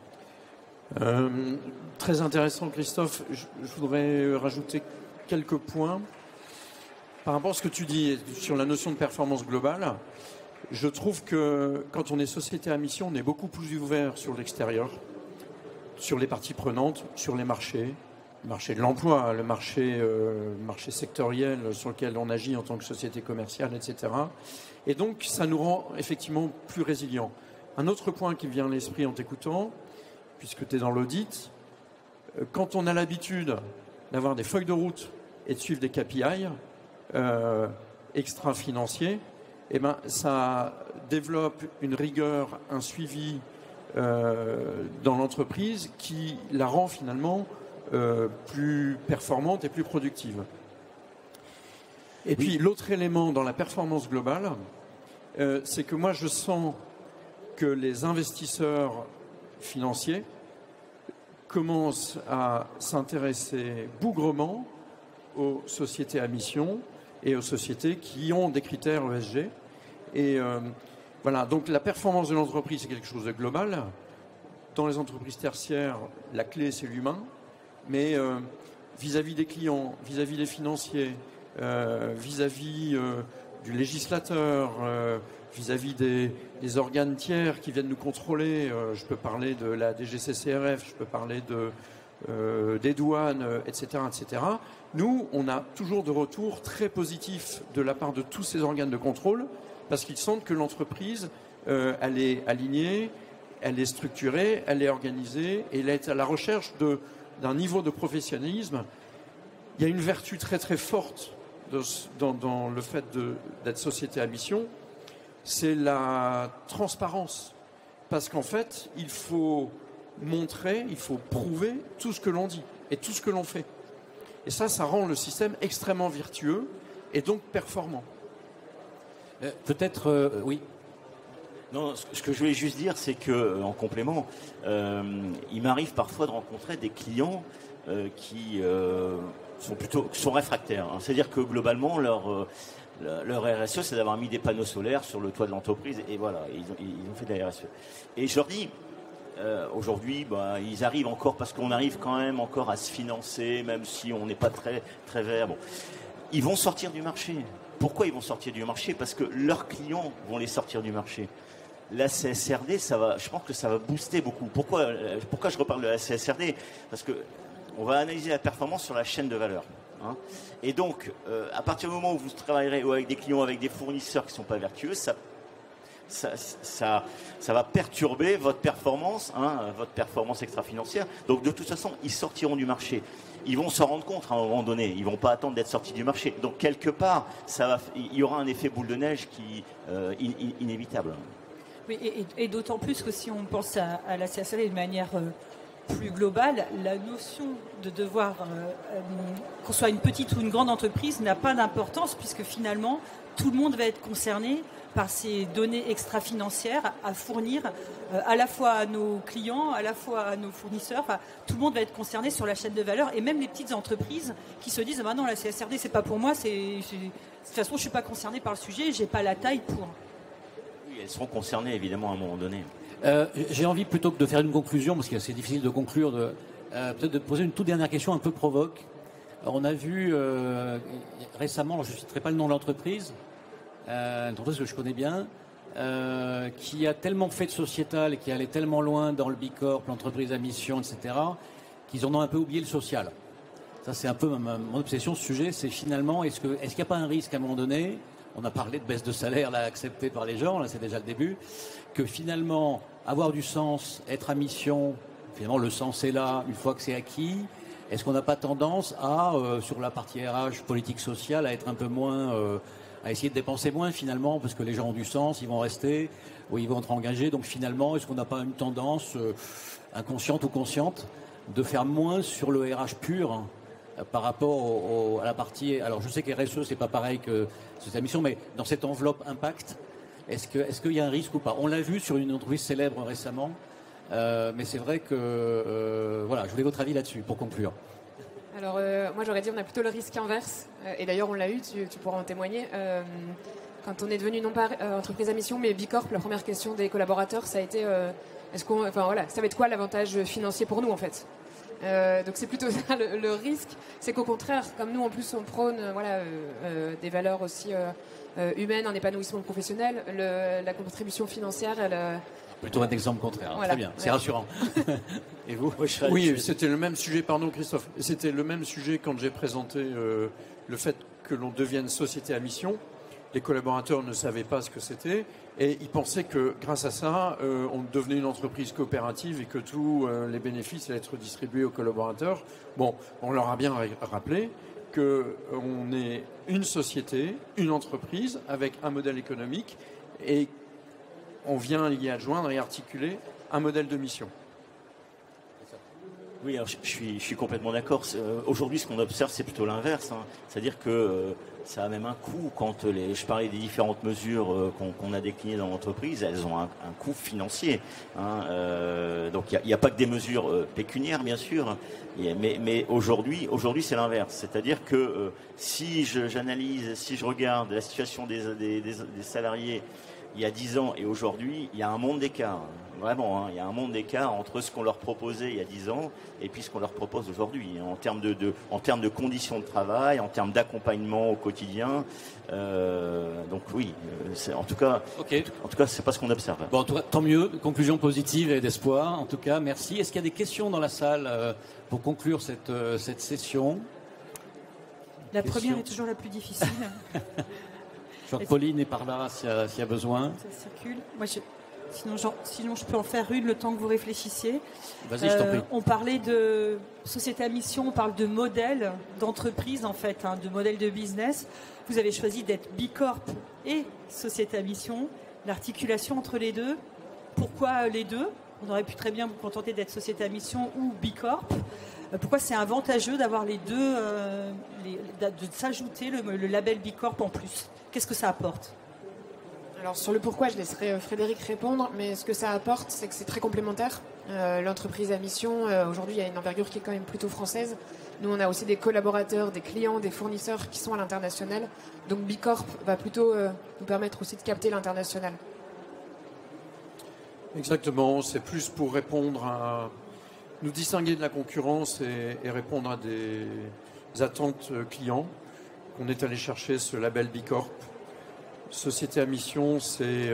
Très intéressant, Christophe. Je voudrais rajouter quelques points par rapport à ce que tu dis sur la notion de performance globale. Je trouve que quand on est société à mission, on est beaucoup plus ouvert sur l'extérieur, sur les parties prenantes, sur les marchés, le marché de l'emploi, le marché sectoriel sur lequel on agit en tant que société commerciale, etc. Et donc, ça nous rend effectivement plus résilients. Un autre point qui me vient à l'esprit en t'écoutant, puisque tu es dans l'audit, quand on a l'habitude d'avoir des feuilles de route et de suivre des KPI extra-financiers, eh ben, ça développe une rigueur, un suivi dans l'entreprise qui la rend finalement plus performante et plus productive. Et puis l'autre élément dans la performance globale, c'est que moi je sens que les investisseurs financiers commencent à s'intéresser bougrement aux sociétés à mission et aux sociétés qui ont des critères ESG. Et voilà, donc la performance de l'entreprise, c'est quelque chose de global. Dans les entreprises tertiaires, la clé, c'est l'humain. Mais vis-à-vis des clients, vis-à-vis des financiers, vis-à-vis du législateur, vis-à-vis des organes tiers qui viennent nous contrôler, je peux parler de la DGCCRF, je peux parler des douanes, etc., etc. Nous, on a toujours de retours très positifs de la part de tous ces organes de contrôle parce qu'ils sentent que l'entreprise, elle est alignée, elle est structurée, elle est organisée et elle est à la recherche d'un niveau de professionnalisme. Il y a une vertu très très forte dans le fait d'être société à mission, c'est la transparence. Parce qu'en fait, il faut montrer, il faut prouver tout ce que l'on dit et tout ce que l'on fait. Et ça rend le système extrêmement vertueux et donc performant. Peut-être, oui. Non, ce que je voulais juste dire, c'est que, en complément, il m'arrive parfois de rencontrer des clients qui sont réfractaires. Hein. C'est-à-dire que globalement, leur RSE, c'est d'avoir mis des panneaux solaires sur le toit de l'entreprise, et voilà, ils ont fait de la RSE. Et je leur dis, aujourd'hui, ils arrivent encore, parce qu'on arrive quand même encore à se financer, même si on n'est pas très, très vert. Bon. Ils vont sortir du marché. Pourquoi ils vont sortir du marché? Parce que leurs clients vont les sortir du marché. La CSRD, je pense que ça va booster beaucoup. Pourquoi je reparle de la CSRD? Parce que on va analyser la performance sur la chaîne de valeur. Hein. Et donc, à partir du moment où vous travaillerez avec des clients, avec des fournisseurs qui ne sont pas vertueux, ça va perturber votre performance extra-financière. Donc, de toute façon, ils sortiront du marché. Ils vont s'en rendre compte à un moment donné. Ils ne vont pas attendre d'être sortis du marché. Donc, quelque part, il y aura un effet boule de neige qui inévitable. Oui, et d'autant plus que si on pense à la CSRD de manière plus globale, la notion de devoir, qu'on soit une petite ou une grande entreprise, n'a pas d'importance puisque finalement, tout le monde va être concerné par ces données extra-financières à fournir à la fois à nos clients, à la fois à nos fournisseurs. Enfin, tout le monde va être concerné sur la chaîne de valeur et même les petites entreprises qui se disent non, la CSRD, c'est pas pour moi, de toute façon, je suis pas concerné par le sujet, j'ai pas la taille pour. Oui, elles seront concernées évidemment à un moment donné. J'ai envie, plutôt que de faire une conclusion, parce que c'est difficile de conclure, peut-être de poser une toute dernière question un peu provoque. Alors, on a vu récemment, je ne citerai pas le nom de l'entreprise, une entreprise que je connais bien, qui a tellement fait de sociétal et qui allait tellement loin dans le Bicorp, l'entreprise à mission, etc., qu'ils en ont un peu oublié le social. Ça, c'est un peu mon obsession, ce sujet, c'est finalement, est-ce qu'il n'y a pas un risque à un moment donné, on a parlé de baisse de salaire là, acceptée par les gens, là c'est déjà le début, que finalement, avoir du sens, être à mission, finalement le sens est là, une fois que c'est acquis, Est-ce qu'on n'a pas tendance à, sur la partie RH, politique sociale, à être un peu moins, à essayer de dépenser moins finalement, parce que les gens ont du sens, ils vont rester, ou ils vont être engagés. Donc finalement, est-ce qu'on n'a pas une tendance inconsciente ou consciente de faire moins sur le RH pur par rapport à la partie... Alors je sais que RSE, c'est pas pareil que cette mission, mais dans cette enveloppe impact, est-ce qu'il y a un risque ou pas? On l'a vu sur une entreprise célèbre récemment, mais c'est vrai que... voilà, je voulais votre avis là-dessus, pour conclure. Alors moi j'aurais dit on a plutôt le risque inverse, et d'ailleurs on l'a eu, tu pourras en témoigner. Quand on est devenu non pas entreprise à mission mais Bicorp, la première question des collaborateurs ça a été ça va être quoi l'avantage financier pour nous en fait. Donc c'est plutôt ça le risque, c'est qu'au contraire, comme nous en plus on prône des valeurs aussi humaines, un épanouissement professionnel, la contribution financière elle... Plutôt un exemple contraire, voilà. Très bien, c'est rassurant. Et vous? Oui, c'était le même sujet, pardon Christophe, c'était le même sujet quand j'ai présenté le fait que l'on devienne société à mission. Les collaborateurs ne savaient pas ce que c'était et ils pensaient que grâce à ça, on devenait une entreprise coopérative et que tous les bénéfices allaient être distribués aux collaborateurs. Bon, on leur a bien rappelé qu'on est une société, une entreprise avec un modèle économique et on vient y adjoindre et articuler un modèle de mission. Oui, alors je suis complètement d'accord. Aujourd'hui, ce qu'on observe, c'est plutôt l'inverse. C'est-à-dire que ça a même un coût. Quand je parlais des différentes mesures qu'on a déclinées dans l'entreprise, elles ont un coût financier. Donc il n'y a pas que des mesures pécuniaires, bien sûr. Mais aujourd'hui, c'est l'inverse. C'est-à-dire que si je regarde la situation des salariés il y a 10 ans et aujourd'hui, il y a un monde d'écart. Vraiment, il y a un monde d'écart entre ce qu'on leur proposait il y a 10 ans et puis ce qu'on leur propose aujourd'hui. En termes de conditions de travail, en termes d'accompagnement au quotidien. Donc oui, en tout cas, c'est pas ce qu'on observe. Bon, en tout cas, tant mieux. Conclusion positive et d'espoir. En tout cas, merci. Est-ce qu'il y a des questions dans la salle pour conclure cette session? La première est toujours la plus difficile. Je crois que Pauline est par là s'il y a besoin. Ça circule. Moi, sinon, je peux en faire une le temps que vous réfléchissiez. Vas-y, je t'en prie. On parlait de société à mission, on parle de modèle d'entreprise, en fait, de modèle de business. Vous avez choisi d'être Bicorp et société à mission. L'articulation entre les deux, pourquoi les deux? On aurait pu très bien vous contenter d'être société à mission ou Bicorp. Pourquoi c'est avantageux d'avoir les deux, de s'ajouter le label Bicorp en plus? Qu'est-ce que ça apporte? Alors sur le pourquoi, je laisserai Frédéric répondre, mais ce que ça apporte, c'est que c'est très complémentaire. L'entreprise à mission, aujourd'hui, il y a une envergure qui est quand même plutôt française. Nous, on a aussi des collaborateurs, des clients, des fournisseurs qui sont à l'international. Donc Bicorp va plutôt nous permettre aussi de capter l'international. Exactement, c'est plus pour répondre nous distinguer de la concurrence et répondre à des attentes clients qu'on est allé chercher ce label Bicorp. Société à mission, c'est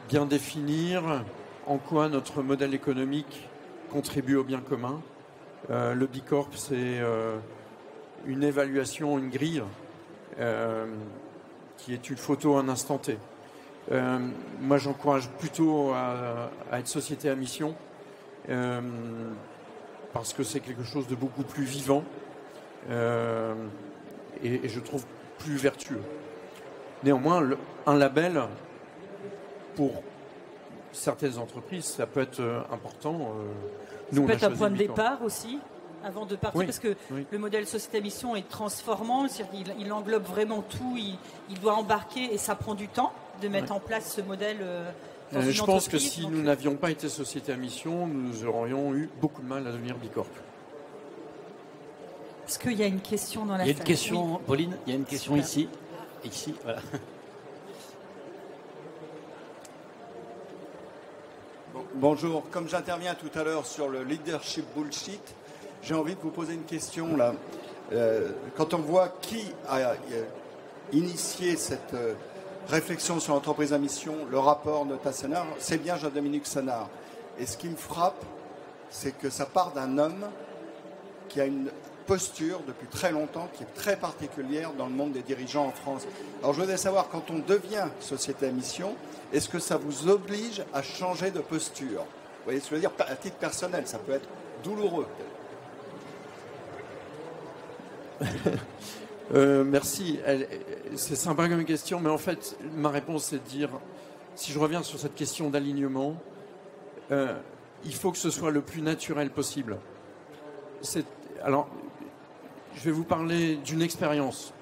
bien définir en quoi notre modèle économique contribue au bien commun. Le Bicorp, c'est une évaluation, une grille qui est une photo à un instant T. Moi, j'encourage plutôt à être société à mission parce que c'est quelque chose de beaucoup plus vivant et je trouve plus vertueux. Néanmoins, un label, pour certaines entreprises, ça peut être important. Ça peut être un point de départ aussi, avant de partir, oui, parce que le modèle société à mission est transformant, c'est-à-dire il englobe vraiment tout, il doit embarquer et ça prend du temps de mettre en place ce modèle dans une je pense que si nous n'avions pas été société à mission, nous aurions eu beaucoup de mal à devenir Bicorp. Est-ce qu'il y a une question dans la salle? Il y a une question, oui. Pauline, il y a une question ici. Ici, voilà. Bonjour, comme j'interviens tout à l'heure sur le leadership bullshit, j'ai envie de vous poser une question là. Quand on voit qui a initié cette réflexion sur l'entreprise à mission, le rapport Nota-Sénard, c'est bien Jean-Dominique Senard. Et ce qui me frappe, c'est que ça part d'un homme qui a une posture depuis très longtemps qui est très particulière dans le monde des dirigeants en France. Alors je voudrais savoir, quand on devient société à mission, est-ce que ça vous oblige à changer de posture? Vous voyez ce que je veux dire? À titre personnel, ça peut être douloureux. Merci. C'est sympa comme question, mais en fait, ma réponse, c'est de dire, si je reviens sur cette question d'alignement, il faut que ce soit le plus naturel possible. Alors, je vais vous parler d'une expérience.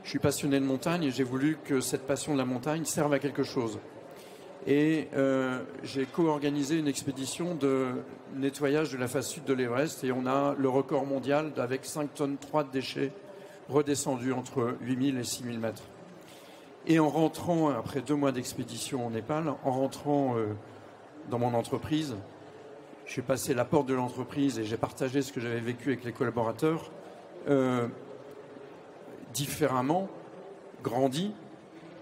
Je suis passionné de montagne et j'ai voulu que cette passion de la montagne serve à quelque chose. Et j'ai co-organisé une expédition de nettoyage de la face sud de l'Everest et on a le record mondial avec 5 tonnes 3 de déchets redescendus entre 8000 et 6000 mètres. Et en rentrant, après 2 mois d'expédition au Népal, en rentrant dans mon entreprise, je suis passé la porte de l'entreprise et j'ai partagé ce que j'avais vécu avec les collaborateurs, différemment, grandi.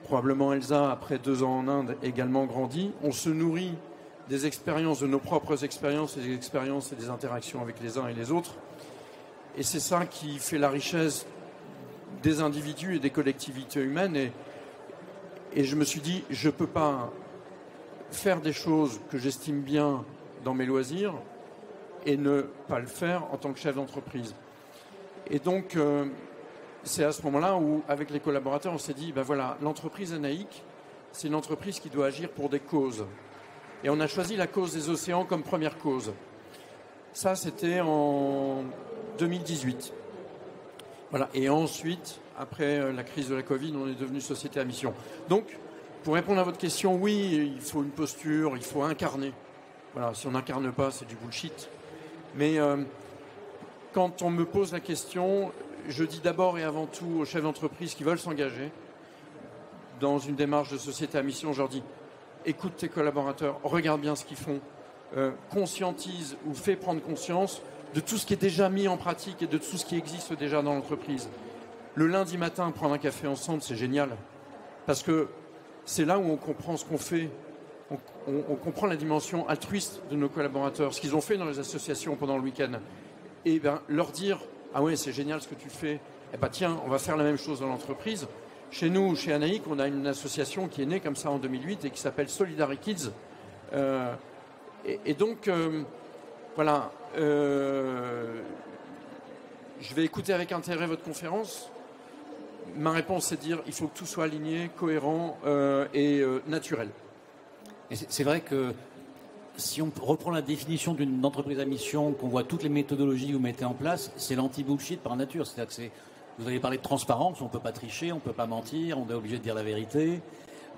Probablement Elsa, après 2 ans en Inde, également grandi. On se nourrit des expériences, de nos propres expériences, des expériences et des interactions avec les uns et les autres. Et c'est ça qui fait la richesse des individus et des collectivités humaines. Et je me suis dit, je ne peux pas faire des choses que j'estime bien dans mes loisirs et ne pas le faire en tant que chef d'entreprise. Et donc, c'est à ce moment-là où, avec les collaborateurs, on s'est dit, ben voilà, l'entreprise Anaïc, c'est une entreprise qui doit agir pour des causes. Et on a choisi la cause des océans comme première cause. Ça, c'était en 2018. Voilà. Et ensuite, après la crise de la Covid, on est devenu société à mission. Donc, pour répondre à votre question, oui, il faut une posture, il faut incarner. Voilà, si on n'incarne pas, c'est du bullshit. Mais quand on me pose la question, je dis d'abord et avant tout aux chefs d'entreprise qui veulent s'engager dans une démarche de société à mission, je leur dis, écoute tes collaborateurs, regarde bien ce qu'ils font, conscientise ou fais prendre conscience de tout ce qui est déjà mis en pratique et de tout ce qui existe déjà dans l'entreprise. Le lundi matin, prendre un café ensemble, c'est génial. Parce que c'est là où on comprend ce qu'on fait. On comprend la dimension altruiste de nos collaborateurs, ce qu'ils ont fait dans les associations pendant le week-end. Et bien, leur dire, ah ouais, c'est génial ce que tu fais. Eh bien, tiens, on va faire la même chose dans l'entreprise. Chez nous, chez Anaïc, on a une association qui est née comme ça en 2008 et qui s'appelle Solidarity Kids. Et donc, voilà. Je vais écouter avec intérêt votre conférence. Ma réponse, c'est de dire il faut que tout soit aligné, cohérent et naturel. Et c'est vrai que si on reprend la définition d'une entreprise à mission, qu'on voit toutes les méthodologies que vous mettez en place, c'est l'anti-bullshit par nature. C'est-à-dire que vous avez parlé de transparence, on ne peut pas tricher, on ne peut pas mentir, on est obligé de dire la vérité.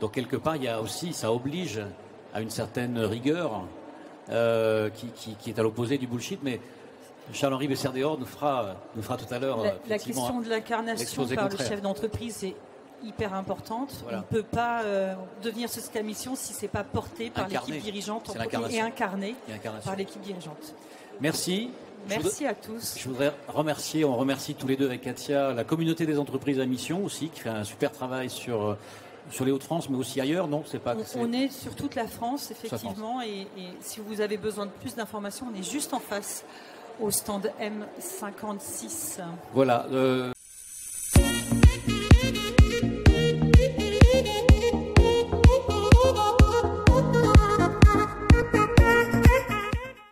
Donc quelque part, il y a aussi, ça oblige à une certaine rigueur qui est à l'opposé du bullshit. Mais Charles-Henri Besserdéor nous fera tout à l'heure. La question de l'incarnation par le chef d'entreprise est hyper importante. Voilà. On ne peut pas devenir société à mission si ce n'est pas porté par l'équipe dirigeante et incarné par l'équipe dirigeante. Merci. Merci à tous. Je voudrais remercier, on remercie tous les deux avec Katia, la communauté des entreprises à mission aussi, qui fait un super travail sur les Hauts-de-France, mais aussi ailleurs, non? On est sur toute la France, effectivement, et si vous avez besoin de plus d'informations, on est juste en face au stand M56. Voilà.